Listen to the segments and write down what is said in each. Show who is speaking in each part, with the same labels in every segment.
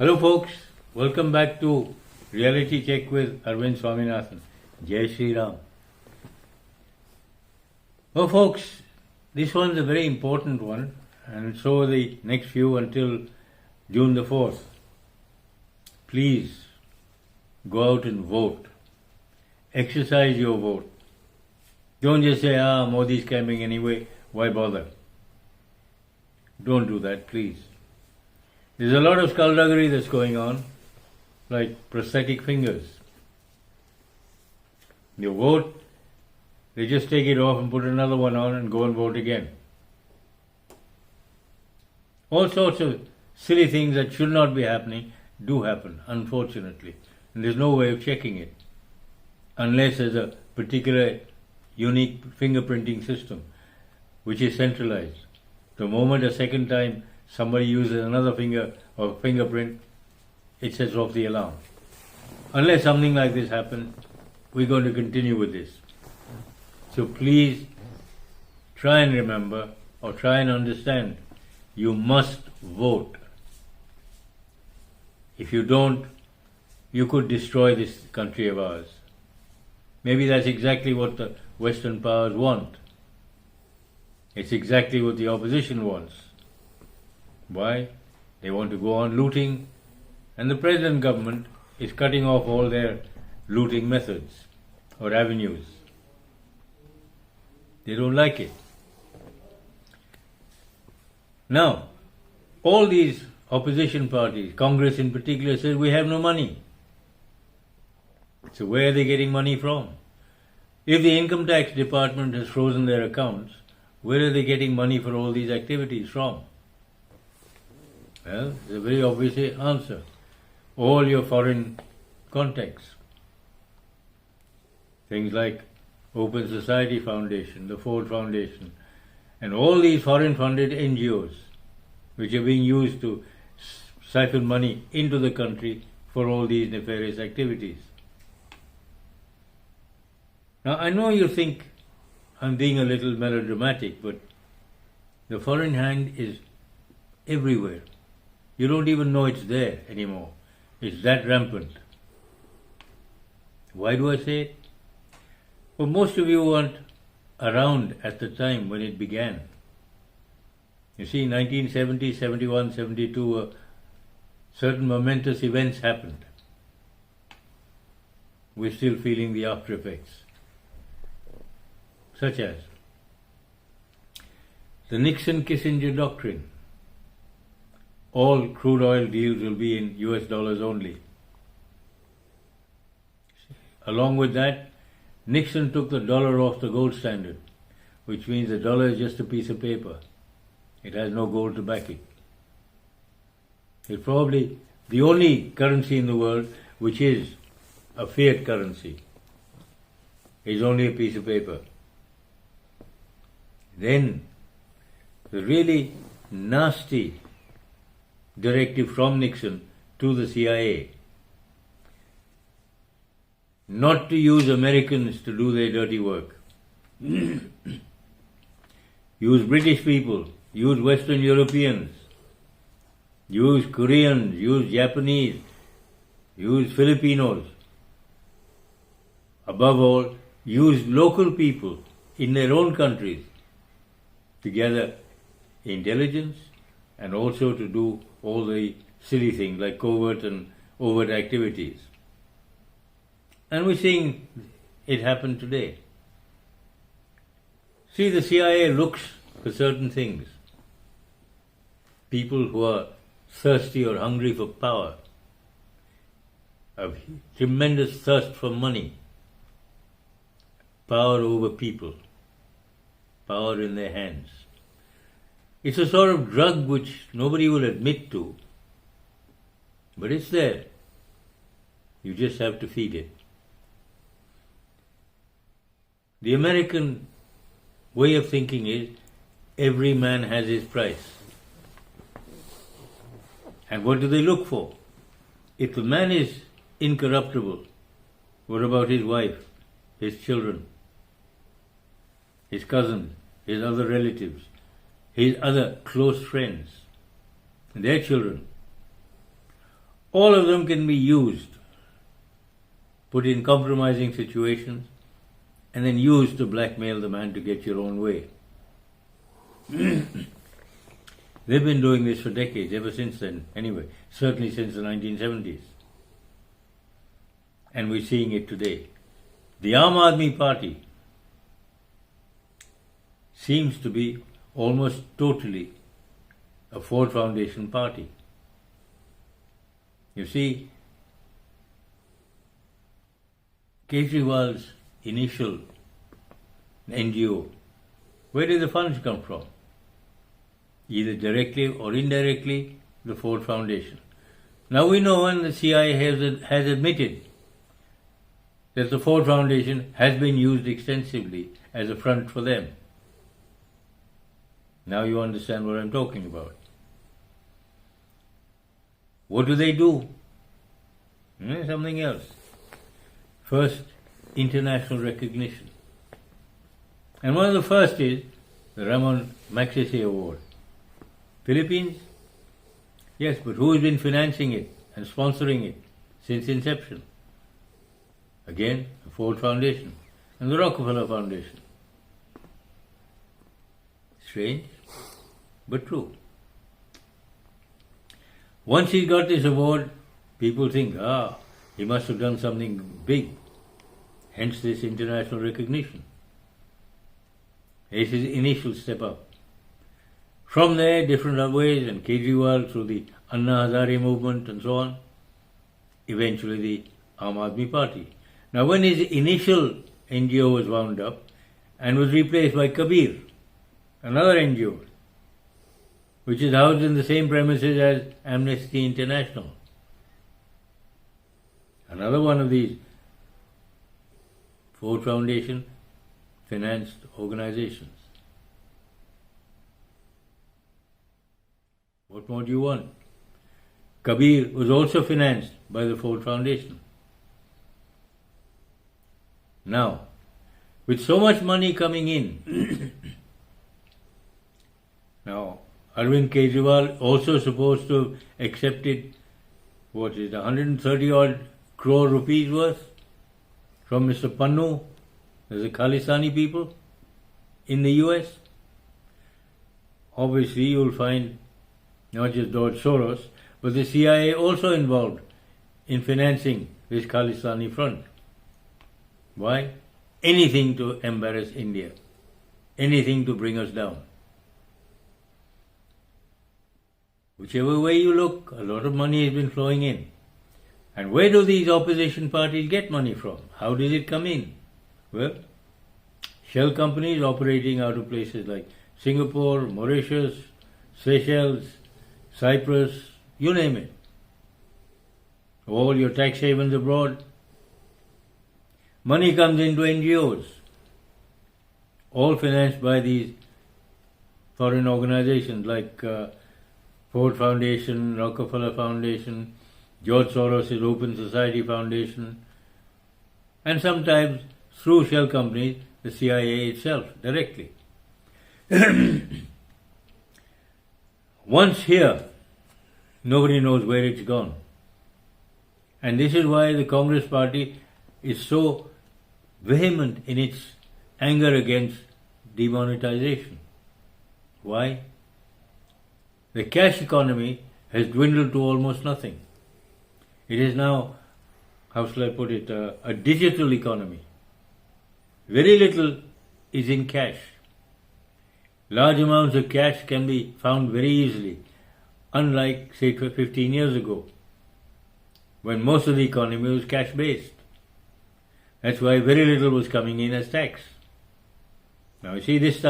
Speaker 1: Hello folks, welcome back to Reality Check with Arvind Swaminathan. Jai Shri Ram. Well folks, this one's a very important one, and so the next few until June the 4th. Please go out and vote. Exercise your vote. Don't just say, Modi's coming anyway, why bother? Don't do that, please. There's a lot of skullduggery that's going on, like prosthetic fingers. You vote, they just take it off and put another one on and go and vote again. All sorts of silly things that should not be happening do happen, unfortunately. And there's no way of checking it, unless there's a particular unique fingerprinting system, which is centralized. The moment a second time somebody uses another finger or fingerprint, it sets off the alarm. Unless something like this happens, we're going to continue with this. So please try and remember or try and understand, you must vote. If you don't, you could destroy this country of ours. Maybe that's exactly what the Western powers want. It's exactly what the opposition wants. Why? They want to go on looting, and the present government is cutting off all their looting methods or avenues. They don't like it. Now, all these opposition parties, Congress in particular, says we have no money. So where are they getting money from? If the income tax department has frozen their accounts, where are they getting money for all these activities from? Well, it's a very obvious answer. All your foreign contacts. Things like Open Society Foundation, the Ford Foundation, and all these foreign-funded NGOs, which are being used to siphon money into the country for all these nefarious activities. Now, I know you think I'm being a little melodramatic, but the foreign hand is everywhere. You don't even know it's there anymore. It's that rampant. Why do I say it? Well, most of you weren't around at the time when it began. You see, 1970, 71, 72, certain momentous events happened. We're still feeling the after effects. Such as the Nixon-Kissinger doctrine. All crude oil deals will be in US dollars only. Along with that, Nixon took the dollar off the gold standard, which means the dollar is just a piece of paper. It has no gold to back it. It's probably the only currency in the world which is a fiat currency. It's only a piece of paper. Then, the really nasty directive from Nixon to the CIA not to use Americans to do their dirty work. Use British people, use Western Europeans, use Koreans, use Japanese, use Filipinos. Above all, use local people in their own countries to gather intelligence and also to do all the silly things like covert and overt activities. And we're seeing it happen today. See, the CIA looks for certain things. People who are thirsty or hungry for power, a tremendous thirst for money, power over people, power in their hands. It's a sort of drug which nobody will admit to, but it's there. You just have to feed it. The American way of thinking is every man has his price. And what do they look for? If the man is incorruptible, what about his wife, his children, his cousins, his other relatives, his other close friends, their children? All of them can be used, put in compromising situations, and then used to blackmail the man to get your own way. They've been doing this for decades, ever since then, anyway, certainly since the 1970s. And we're seeing it today. The Aam Aadmi Party seems to be almost totally a Ford Foundation party. You see, Kejriwal's initial NGO, where did the funds come from? Either directly or indirectly, the Ford Foundation. Now we know, and the CIA has admitted that the Ford Foundation has been used extensively as a front for them. Now you understand what I'm talking about. What do? Something else. First, international recognition. And one of the first is the Ramon Magsaysay Award. Philippines? Yes, but who has been financing it and sponsoring it since inception? Again, the Ford Foundation and the Rockefeller Foundation. Strange, but true. Once he got this award, people think, he must have done something big. Hence this international recognition. It's his initial step up. From there, different ways, and Kejriwal through the Anna Hazare movement and so on, eventually the Aam Aadmi Party. Now when his initial NGO was wound up and was replaced by Kabir, another NGO, which is housed in the same premises as Amnesty International, another one of these Ford Foundation financed organizations. What more do you want? Kabir was also financed by the Ford Foundation. Now, with so much money coming in, now Arvind Kejriwal also supposed to have accepted, 130 odd crore rupees worth from Mr. Pannu, the Khalistani people in the US. Obviously, you'll find not just George Soros, but the CIA also involved in financing this Khalistani front. Why? Anything to embarrass India. Anything to bring us down. Whichever way you look, a lot of money has been flowing in. And where do these opposition parties get money from? How does it come in? Well, shell companies operating out of places like Singapore, Mauritius, Seychelles, Cyprus, you name it. All your tax havens abroad. Money comes into NGOs, all financed by these foreign organizations like Ford Foundation, Rockefeller Foundation, George Soros' Open Society Foundation, and sometimes through shell companies, the CIA itself, directly. Once here, nobody knows where it's gone. And this is why the Congress Party is so vehement in its anger against demonetization. Why? The cash economy has dwindled to almost nothing. It is now, how shall I put it, a digital economy. Very little is in cash. Large amounts of cash can be found very easily, unlike, say, 15 years ago, when most of the economy was cash-based. That's why very little was coming in as tax. Now you see this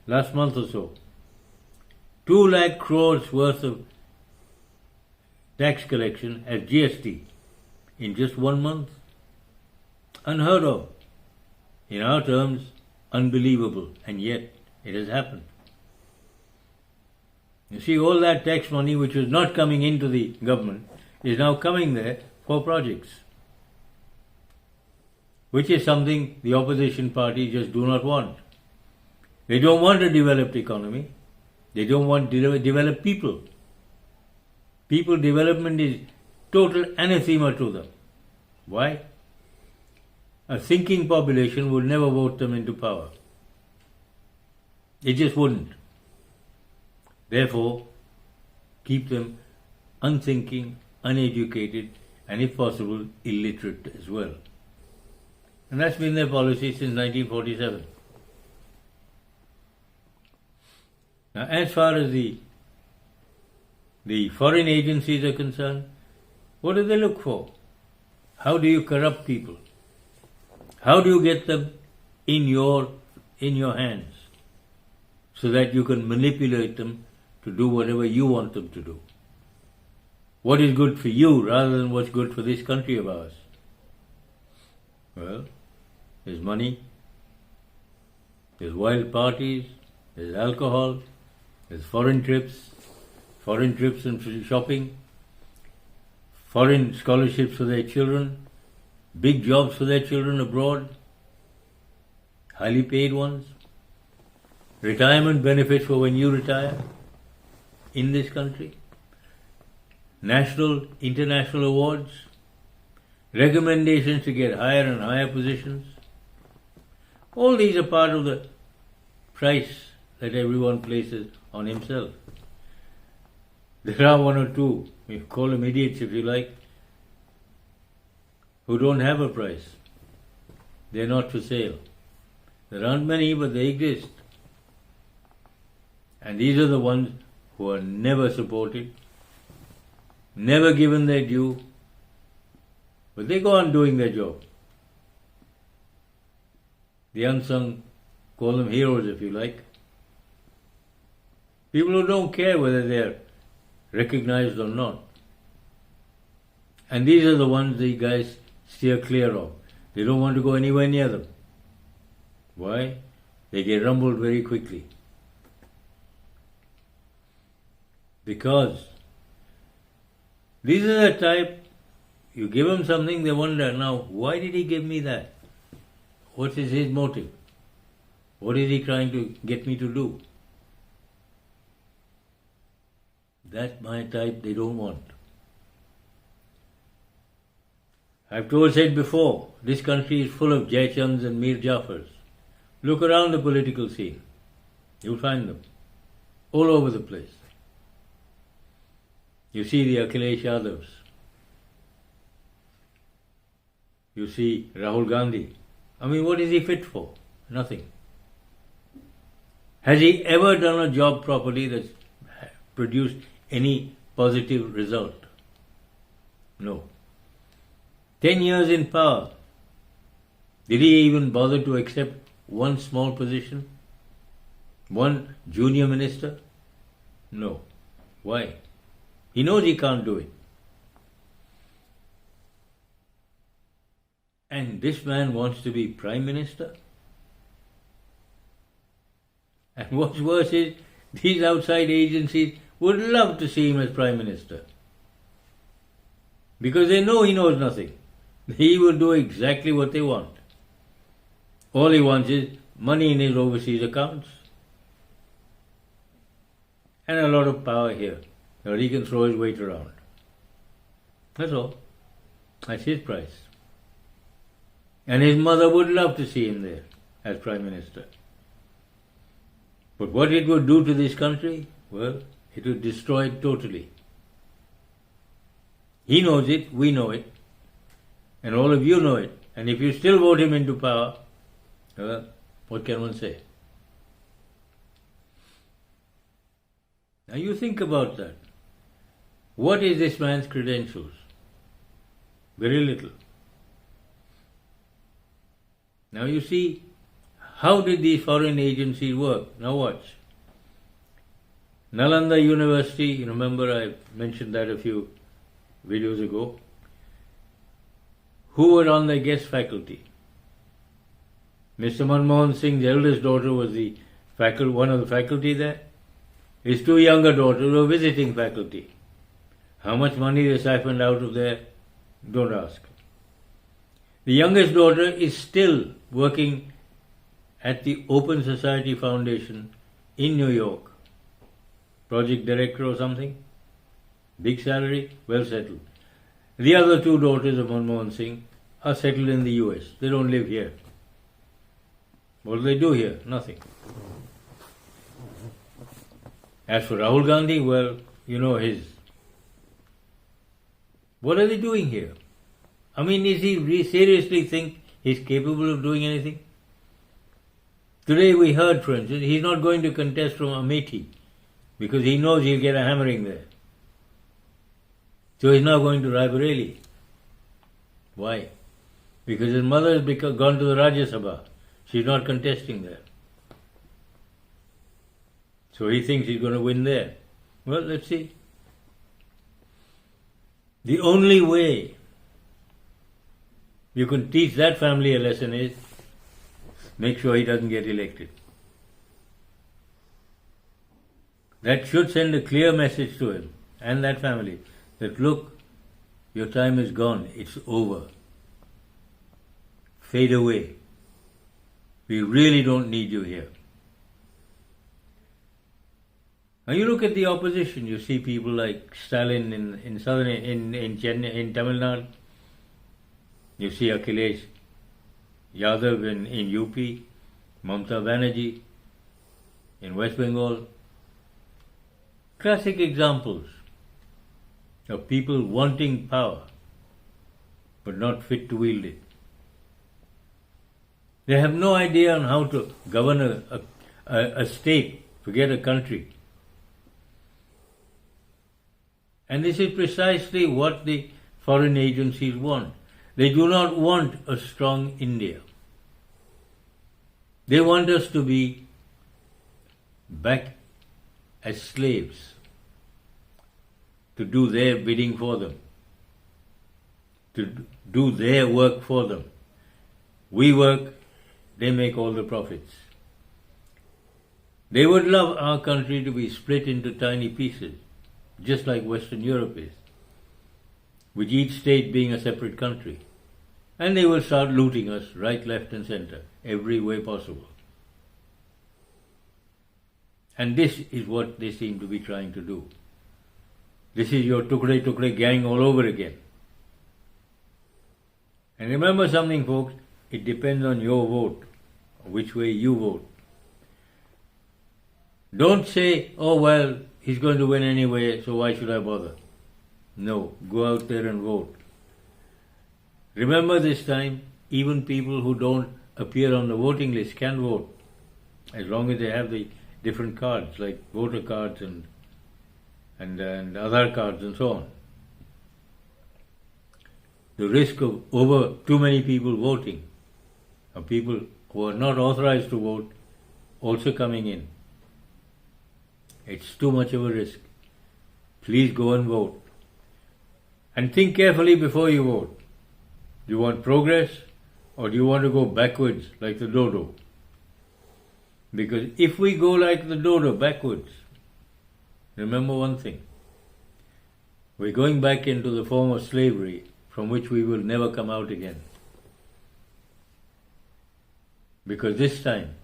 Speaker 1: last month or so, 2 lakh crores worth of tax collection as GST in just 1 month. Unheard of. In our terms, unbelievable, and yet it has happened. You see, all that tax money which was not coming into the government is now coming there for projects, which is something the opposition parties just do not want. They don't want a developed economy. They don't want developed people. People development is total anathema to them. Why? A thinking population would never vote them into power. It just wouldn't. Therefore, keep them unthinking, uneducated, and if possible, illiterate as well. And that's been their policy since 1947. Now, as far as the foreign agencies are concerned, what do they look for? How do you corrupt people? How do you get them in your hands so that you can manipulate them to do whatever you want them to do? What is good for you rather than what's good for this country of ours? Well, there's money, there's wild parties, there's alcohol, there's foreign trips and shopping, foreign scholarships for their children, big jobs for their children abroad, highly paid ones, retirement benefits for when you retire in this country, national, international awards, recommendations to get higher and higher positions. All these are part of the price that everyone places on himself. There are one or two, you call them idiots if you like, who don't have a price. They're not for sale. There aren't many, but they exist. And these are the ones who are never supported, never given their due, but they go on doing their job. The unsung, call them heroes if you like. People who don't care whether they're recognized or not. And these are the ones the guys steer clear of. They don't want to go anywhere near them. Why? They get rumbled very quickly. Because these are the type, you give them something, they wonder, now, why did he give me that? What is his motive? What is he trying to get me to do? That's my type they don't want. I've said before, this country is full of Jaichunds and Mir Jafars. Look around the political scene. You'll find them all over the place. You see the Akhilesh Yadavs. You see Rahul Gandhi. I mean, what is he fit for? Nothing. Has he ever done a job properly that's produced any positive result? No. 10 years in power. Did he even bother to accept one small position? One junior minister? No. Why? He knows he can't do it. And this man wants to be Prime Minister? And what's worse is, these outside agencies would love to see him as Prime Minister. Because they know he knows nothing. He will do exactly what they want. All he wants is money in his overseas accounts. And a lot of power here, that he can throw his weight around. That's all. That's his price. And his mother would love to see him there as Prime Minister. But what it would do to this country, well, it would destroy it totally. He knows it, we know it, and all of you know it. And if you still vote him into power, well, what can one say? Now you think about that. What is this man's credentials? Very little. Now you see, how did these foreign agencies work? Now watch. Nalanda University, you remember I mentioned that a few videos ago. Who were on the guest faculty? Mr. Manmohan Singh's eldest daughter was one of the faculty there. His two younger daughters were visiting faculty. How much money they siphoned out of there, don't ask. The youngest daughter is still working at the Open Society Foundation in New York. Project director or something. Big salary, well settled. The other two daughters of Manmohan Singh are settled in the US. They don't live here. What do they do here? Nothing. As for Rahul Gandhi, well, you know his. What are they doing here? I mean, is he seriously think he's capable of doing anything? Today we heard, for instance, he's not going to contest from Amethi because he knows he'll get a hammering there. So he's now going to Raebareli. Why? Because his mother has gone to the Rajya Sabha. She's not contesting there. So he thinks he's going to win there. Well, let's see. The only way you can teach that family a lesson is make sure he doesn't get elected. That should send a clear message to him and that family that look, your time is gone, it's over. Fade away. We really don't need you here. Now you look at the opposition, you see people like Stalin in Tamil Nadu, you see Akhilesh Yadav in UP, Mamata Banerjee in West Bengal. Classic examples of people wanting power but not fit to wield it. They have no idea on how to govern a state, forget a country. And this is precisely what the foreign agencies want. They do not want a strong India. They want us to be back as slaves, to do their bidding for them, to do their work for them. We work, they make all the profits. They would love our country to be split into tiny pieces, just like Western Europe is, with each state being a separate country. And they will start looting us right, left and center, every way possible. And this is what they seem to be trying to do. This is your tukde gang all over again. And remember something, folks, it depends on your vote, which way you vote. Don't say, oh well, he's going to win anyway, so why should I bother? No, go out there and vote. Remember this time, even people who don't appear on the voting list can vote, as long as they have the different cards, like voter cards and Aadhaar cards and so on. The risk of over too many people voting, or people who are not authorized to vote, also coming in. It's too much of a risk. Please go and vote. And think carefully before you vote. Do you want progress or do you want to go backwards like the Dodo? Because if we go like the Dodo backwards, remember one thing. We're going back into the form of slavery from which we will never come out again. Because this time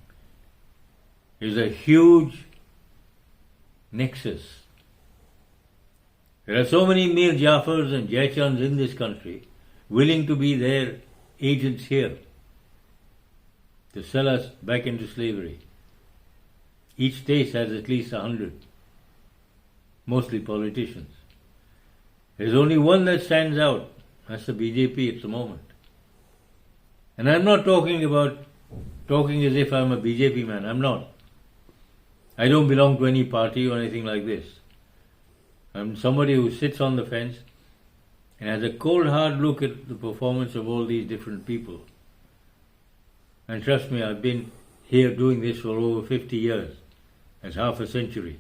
Speaker 1: is a huge nexus. There are so many Mir Jafars and Jaichans in this country willing to be their agents here to sell us back into slavery. Each state has at least 100, mostly politicians. There's only one that stands out, that's the BJP at the moment. And I'm not talking as if I'm a BJP man, I'm not. I don't belong to any party or anything like this. I'm somebody who sits on the fence and has a cold hard look at the performance of all these different people. And trust me, I've been here doing this for over 50 years. That's half a century.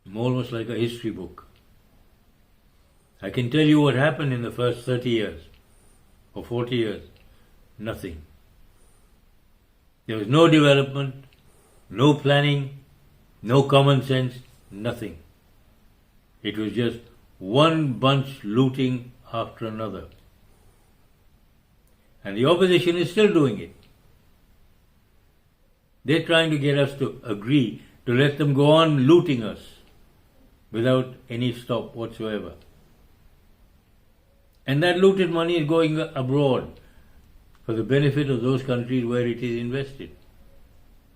Speaker 1: I'm almost like a history book. I can tell you what happened in the first 30 years or 40 years. Nothing. There was no development, no planning, no common sense, nothing. It was just one bunch looting after another. And the opposition is still doing it. They're trying to get us to agree to let them go on looting us. without any stop whatsoever. And that looted money is going abroad for the benefit of those countries where it is invested,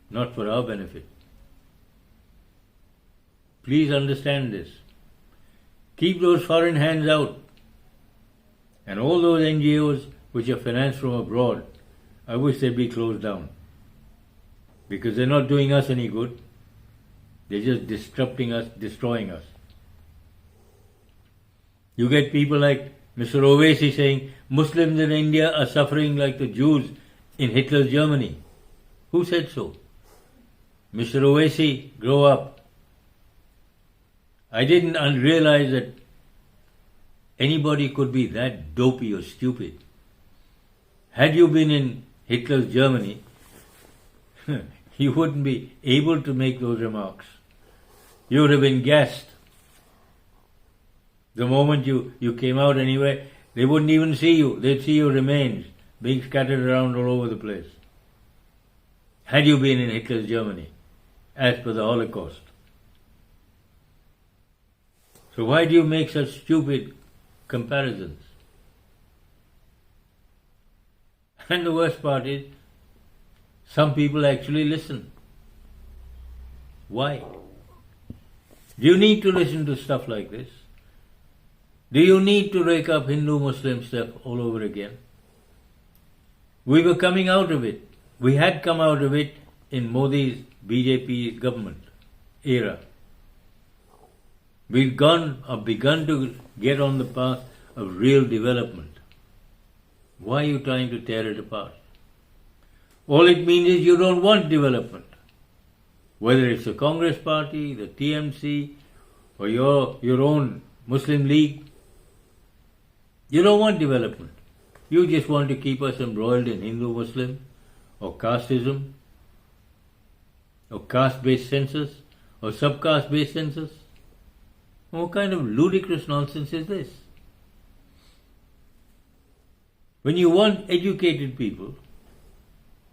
Speaker 1: not for our benefit. Please understand this. Keep those foreign hands out. And all those NGOs which are financed from abroad, I wish they'd be closed down. Because they're not doing us any good. They're just disrupting us, destroying us. You get people like Mr. Owaisi saying Muslims in India are suffering like the Jews in Hitler's Germany. Who said so? Mr. Owaisi, grow up. I didn't realize that anybody could be that dopey or stupid. Had you been in Hitler's Germany, you wouldn't be able to make those remarks. You would have been gassed. The moment you came out anywhere, they wouldn't even see you. They'd see your remains being scattered around all over the place. Had you been in Hitler's Germany, as per the Holocaust. So why do you make such stupid comparisons? And the worst part is, some people actually listen. Why? Do you need to listen to stuff like this? Do you need to rake up Hindu-Muslim stuff all over again? We were coming out of it. We had come out of it in Modi's BJP government era. We've begun to get on the path of real development. Why are you trying to tear it apart? All it means is you don't want development. Whether it's the Congress Party, the TMC, or your own Muslim League, you don't want development. You just want to keep us embroiled in Hindu-Muslim, or casteism, or caste-based census, or sub-caste-based census. What kind of ludicrous nonsense is this? When you want educated people,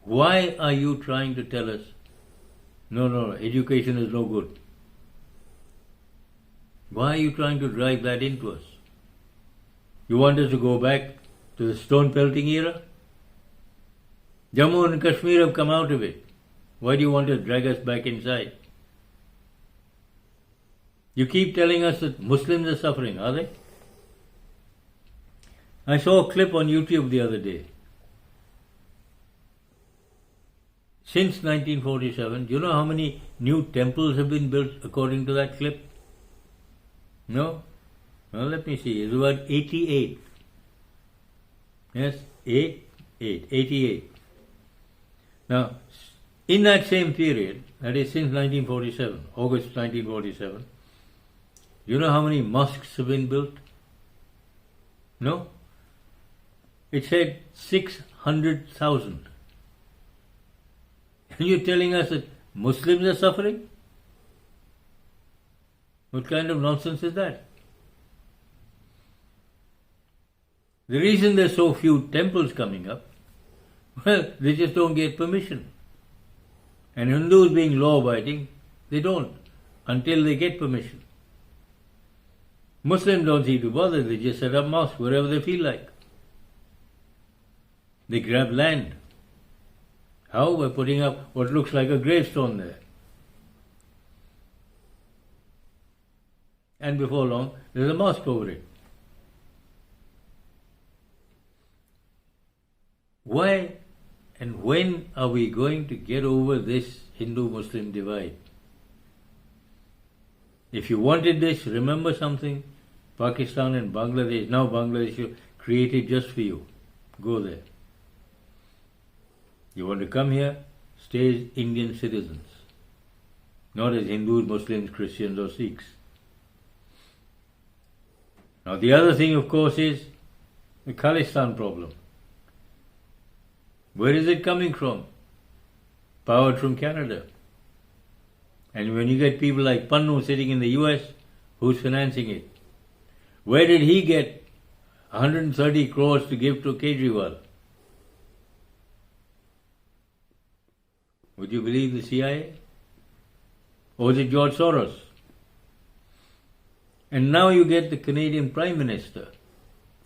Speaker 1: why are you trying to tell us, no, education is no good? Why are you trying to drive that into us? You want us to go back to the stone pelting era? Jammu and Kashmir have come out of it. Why do you want to drag us back inside? You keep telling us that Muslims are suffering, are they? I saw a clip on YouTube the other day. Since 1947, do you know how many new temples have been built according to that clip? No? Well, let me see. It's about 88. Yes, 88. Now, in that same period, that is since 1947, August 1947, you know how many mosques have been built? No? It said 600,000. And you're telling us that Muslims are suffering? What kind of nonsense is that? The reason there's so few temples coming up, well, they just don't get permission. And Hindus being law-abiding, they don't, until they get permission. Muslims don't seem to bother, they just set up mosques wherever they feel like. They grab land. How? By putting up what looks like a gravestone there. And before long, there's a mosque over it. Why and when are we going to get over this Hindu-Muslim divide? If you wanted this, remember something. Pakistan and Bangladesh, now Bangladesh created just for you. Go there. You want to come here, stay as Indian citizens, not as Hindus, Muslims, Christians or Sikhs. Now the other thing, of course, is the Khalistan problem. Where is it coming from? Powered from Canada. And when you get people like Pannu sitting in the US, who's financing it? Where did he get 130 crores to give to Kejriwal? Would you believe the CIA? Or was it George Soros? And now you get the Canadian Prime Minister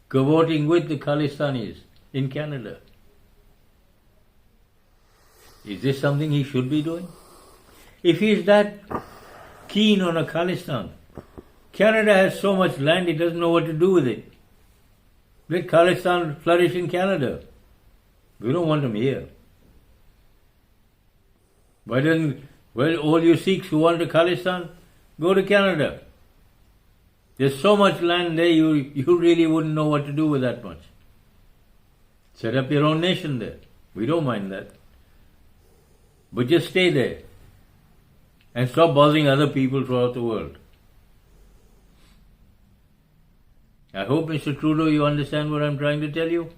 Speaker 1: cavorting with the Khalistanis in Canada. Is this something he should be doing? If he is that keen on a Khalistan, Canada has so much land, he doesn't know what to do with it. Let Khalistan flourish in Canada. We don't want him here. Why doesn't, well, all you Sikhs who want a Khalistan, go to Canada. There's so much land there, you really wouldn't know what to do with that much. Set up your own nation there. We don't mind that. But just stay there. And stop bothering other people throughout the world. I hope, Mr. Trudeau, you understand what I'm trying to tell you.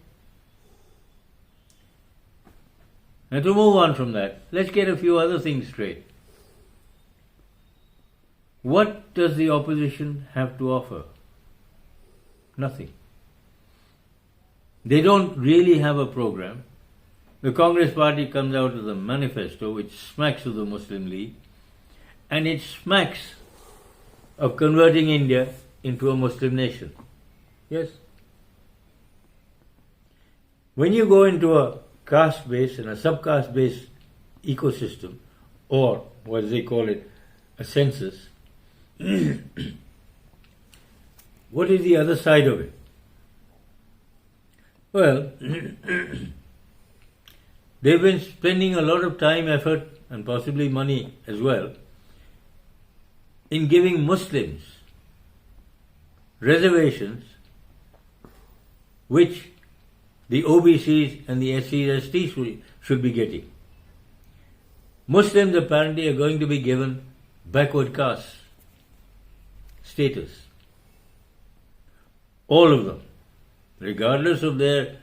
Speaker 1: And to move on from that, let's get a few other things straight. What does the opposition have to offer? Nothing. They don't really have a program. The Congress Party comes out with a manifesto which smacks of the Muslim League, and it smacks of converting India into a Muslim nation. Yes? When you go into a caste-based and a sub-caste-based ecosystem, or what they call it, a census, what is the other side of it? Well, they've been spending a lot of time, effort, and possibly money as well in giving Muslims reservations which the OBCs and the SCs, STs should be getting. Muslims apparently are going to be given backward caste status. All of them, regardless of their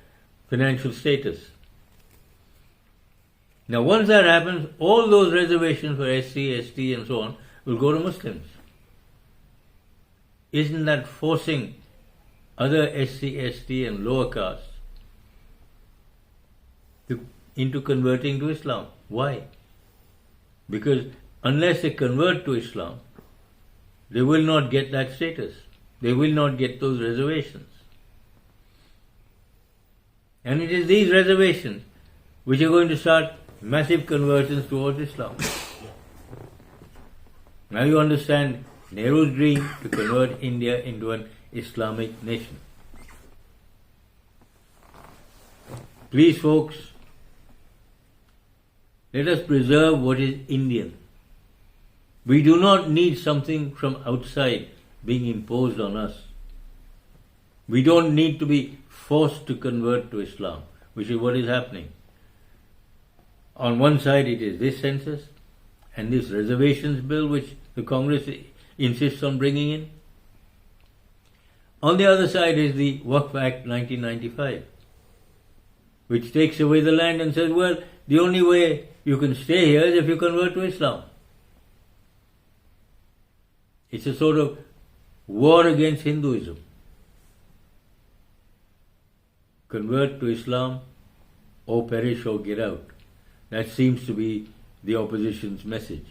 Speaker 1: financial status. Now once that happens, all those reservations for SC, ST and so on will go to Muslims. Isn't that forcing other SC, ST and lower castes into converting to Islam? Why? Because unless they convert to Islam, they will not get that status. They will not get those reservations. And it is these reservations which are going to start massive conversions towards Islam. Now you understand Nehru's dream to convert India into an Islamic nation. Please, folks, let us preserve what is Indian. We do not need something from outside being imposed on us. We don't need to be forced to convert to Islam, which is what is happening. On one side it is this census and this reservations bill which the Congress insists on bringing in. On the other side is the Waqf Act 1995, which takes away the land and says, well, the only way you can stay here is if you convert to Islam. It's a sort of war against Hinduism. Convert to Islam or perish or get out. That seems to be the opposition's message.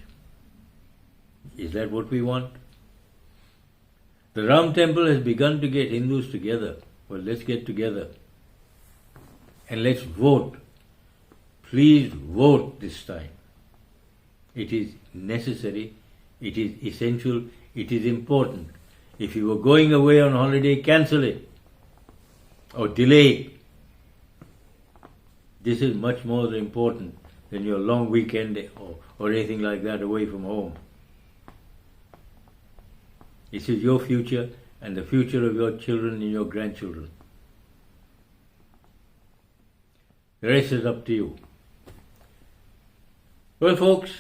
Speaker 1: Is that what we want? The Ram Temple has begun to get Hindus together. Well, let's get together and let's vote. Please vote this time. It is necessary, it is essential, it is important. If you were going away on holiday, cancel it or delay it. This is much more important than your long weekend or anything like that away from home. This is your future and the future of your children and your grandchildren. The rest is up to you. Well, folks,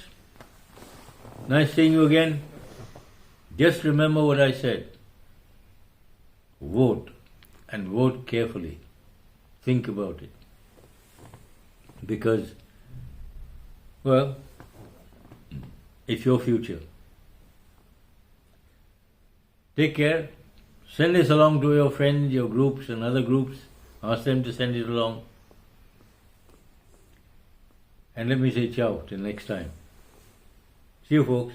Speaker 1: nice seeing you again. Just remember what I said. Vote, and vote carefully. Think about it. Because, well, it's your future. Take care. Send this along to your friends, your groups and other groups. Ask them to send it along. And let me say ciao till next time. See you, folks.